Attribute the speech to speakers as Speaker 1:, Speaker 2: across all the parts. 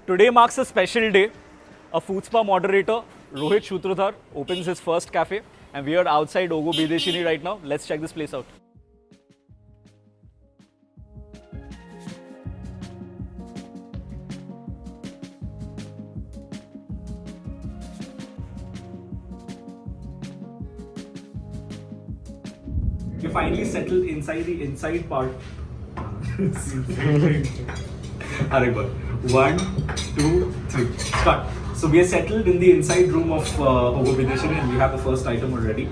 Speaker 1: Today marks a special day. A food spa moderator, Rohit Shutradhar, opens his first cafe, and we are outside Ogo Bideshini right now. Let's check this place out. You finally settled inside the inside part. Alright, good. 1, 2, 3. Start. So we are settled in the inside room of Ogo Bideshini, and we have the first item already.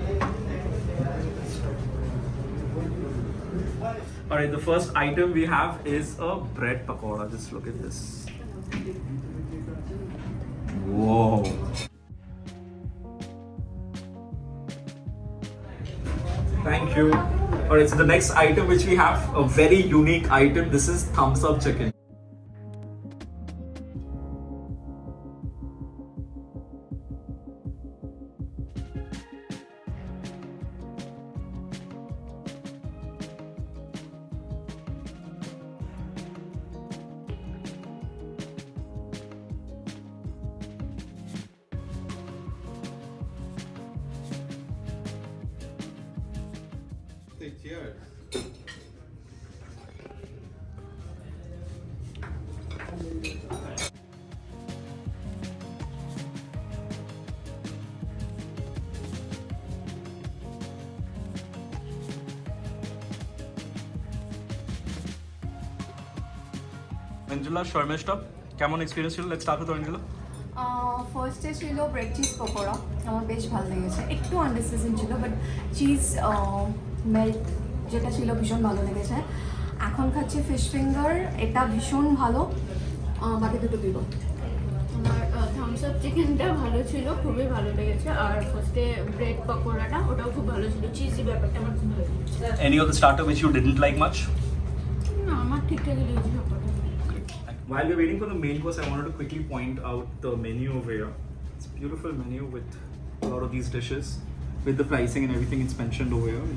Speaker 1: Alright, the first item we have is a bread pakoda. Just look at this. Whoa. Thank you. Alright, so the next item which we have, a very unique item. This is thumbs up chicken.
Speaker 2: Cheers.
Speaker 1: Angela, Sharmishta, কেমন experience ছিল? Let's start with Angela.
Speaker 3: ফার্স্টে ছিল bread cheese pakora, আমার বেশ ভালো লেগেছে। একটু আনডিসিজন ছিল, বাট চিজ মেল্ট যেটা ছিল ভীষণ ভালো লেগেছে। এখন খাচ্ছি ফিশ ফিঙ্গার, এটা ভীষণ ভালো। বাকি দুটো দিব।
Speaker 4: আমার থামস আপ চিকেনটা ভালো ছিল, খুবই ভালো লেগেছে। আর ফার্স্টে ব্রেড পকোড়াটা ওটাও খুব ভালো ছিল, চিজি ব্যাপারটা আমার খুব ভালো লেগেছে।
Speaker 1: Any of the starter which you didn't like much?
Speaker 4: না, আমার ঠিকঠাকই লেগেছে সবকটা।
Speaker 1: While we're waiting for the main course, I wanted to quickly point out the menu over here. It's a beautiful menu with a lot of these dishes, with the pricing and everything it's mentioned over here.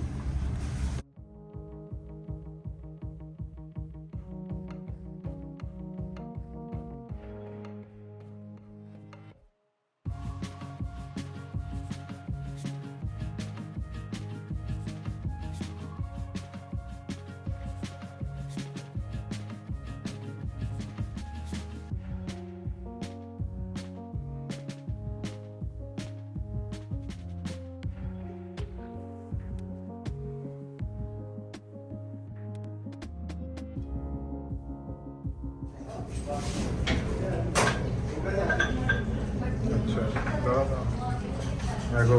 Speaker 2: Yeah, go.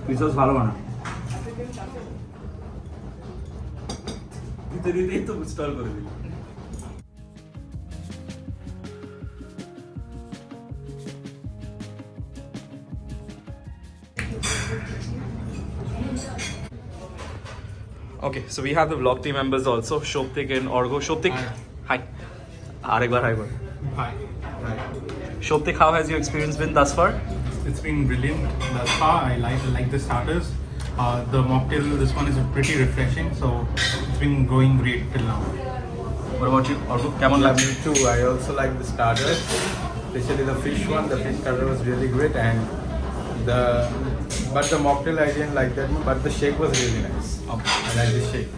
Speaker 1: Pisces ভালো বানা দিতে দিতেই তো stall করে দিল। Okay, so we have the vlog team members also, Shoptik and Orgo. Shoptik, hi. Arekbar, hi.
Speaker 5: Hi.
Speaker 1: Shoptik, how has your experience been thus far?
Speaker 5: It's been brilliant thus far. I like the starters. The mocktail, this one is pretty refreshing, so it's been going great till now.
Speaker 1: What about you, Orgo? কেমন লাগছে?
Speaker 2: Me too. I also like the starters, especially the fish one. The fish starter was really great, and but the mocktail I didn't like that one. But the shake was really nice.
Speaker 1: Okay.
Speaker 2: I like the shake.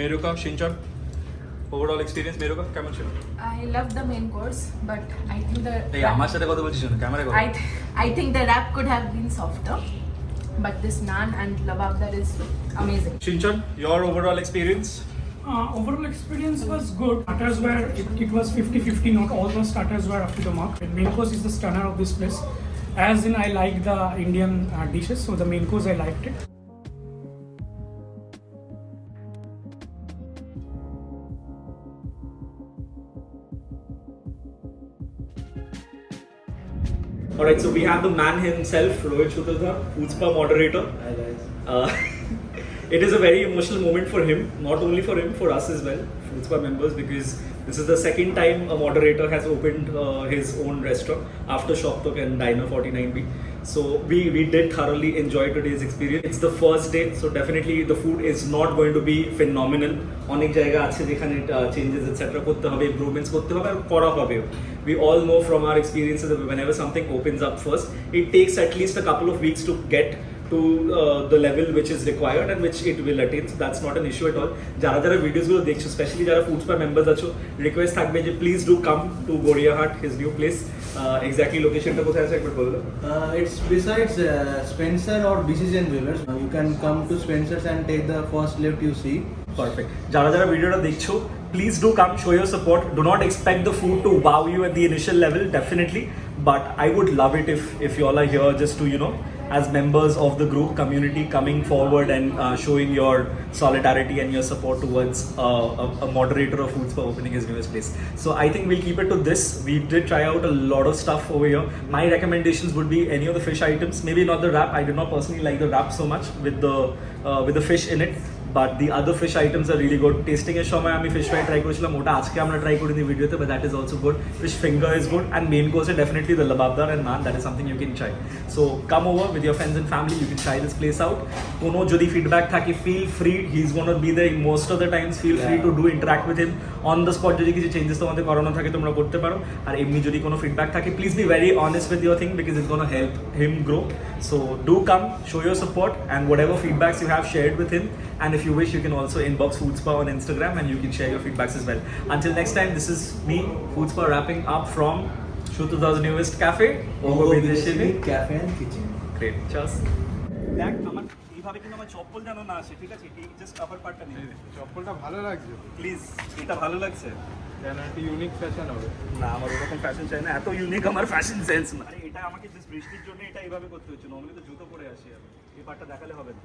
Speaker 1: Meruka, Shinchan, overall experience Meruka কেমন ছিল?
Speaker 3: I love the main course, but I think
Speaker 1: এই আমার সাথে কথা বলছিস না, ক্যামেরায় কথা।
Speaker 3: I think the wrap could have been softer, but this naan and labab that is amazing.
Speaker 1: Shinchan, your overall experience?
Speaker 6: Overall experience was good. Starters were, it was 50-50, not all the starters were up to the mark. And main course is the stunner of this place. As in, I like the Indian dishes, so the main course I liked it.
Speaker 1: Alright, so we have the man himself, Rohit Shutrudhar, Food Spa moderator.
Speaker 2: Hi guys.
Speaker 1: It is a very emotional moment for him, not only for him, for us as well, Food Spa members, because this is the second time a moderator has opened his own restaurant after Shoptok and Diner 49B. So we did thoroughly enjoy today's experience. It's the first day, so definitely the food is not going to be phenomenal. অনেক জায়গা আছে যেখানে changes etc. করতে হবে, improvements করতে হবে আর করা হবে. We all know from our experiences that whenever something opens up first, it takes at least a couple of weeks to get to the level which is required and which it will attain. So that's not an issue at all. যারা ভিডিওসগুলো দেখছো, specially যারা food spa members আছো, request থাকবে যে please do come to Gariahat, his new place. Exactly লোকেশনটা কোথায় আছে একবার বললো।
Speaker 7: It's besides Spencer or Decision Jewelers. You can come to Spencer's and take the first left you see.
Speaker 1: Perfect. যারা ভিডিওটা দেখছো, please do come, show your support. Do not expect the food to wow you at the initial level, definitely. But I would love it if you all are here just to, as members of the group community, coming forward and showing your solidarity and your support towards a moderator of Food Spa opening his newest place. So I think we'll keep it to this. We did try out a lot of stuff over here. My recommendations would be any of the fish items, maybe not the wrap. I did not personally like the wrap so much with the fish in it. But the other fish items are really good. Tasting এর সময় আমি fish fry try করেছিলাম, ওটা আজকে আমরা try করিনি ভিডিওতে, but that is also good. Fish finger is good, and main course is definitely the lababdar and naan. That is something you can try. So come over with your friends and family. You can try this place out. কোনো যদি feedback থাকে, feel free. He's gonna be there most of the times. Feel free to do interact with him on the spot. যদি কিছু changes তোমাদের করানো থাকে তোমরা করতে পারো। আর এমনি যদি কোনো feedback থাকে, please be very honest with your thing because it's gonna help him grow. So do come, show your support, and whatever feedbacks you have, shared with him. And if you wish, you can also inbox Food Spa on Instagram and you can share your feedbacks as well. Until next time, this is me, Food Spa, wrapping up from Shutrudhar's newest cafe, over Bindeshini
Speaker 7: Cafe and Kitchen.
Speaker 1: Great, cheers. দেখ আমার এইভাবে কিন্তু আমার চপ্পল যেন না আসে, ঠিক আছে? এই জাস্ট আপার পার্টটা নেই।
Speaker 2: চপ্পলটা ভালো লাগছে,
Speaker 1: প্লিজ, এটা ভালো লাগছে?
Speaker 2: যেন একটা ইউনিক ফ্যাশন হবে।
Speaker 1: না, আমার ওরকম ফ্যাশন চাই না, এত ইউনিক আমার ফ্যাশন সেন্স না। আরে এটা আমাকে জাস্ট বৃষ্টির জন্য এটা এইভাবে করতে হচ্ছে, নর্মালি তো জুতো পরে আসি আমি, এই পার্টটা দেখালে হবে না।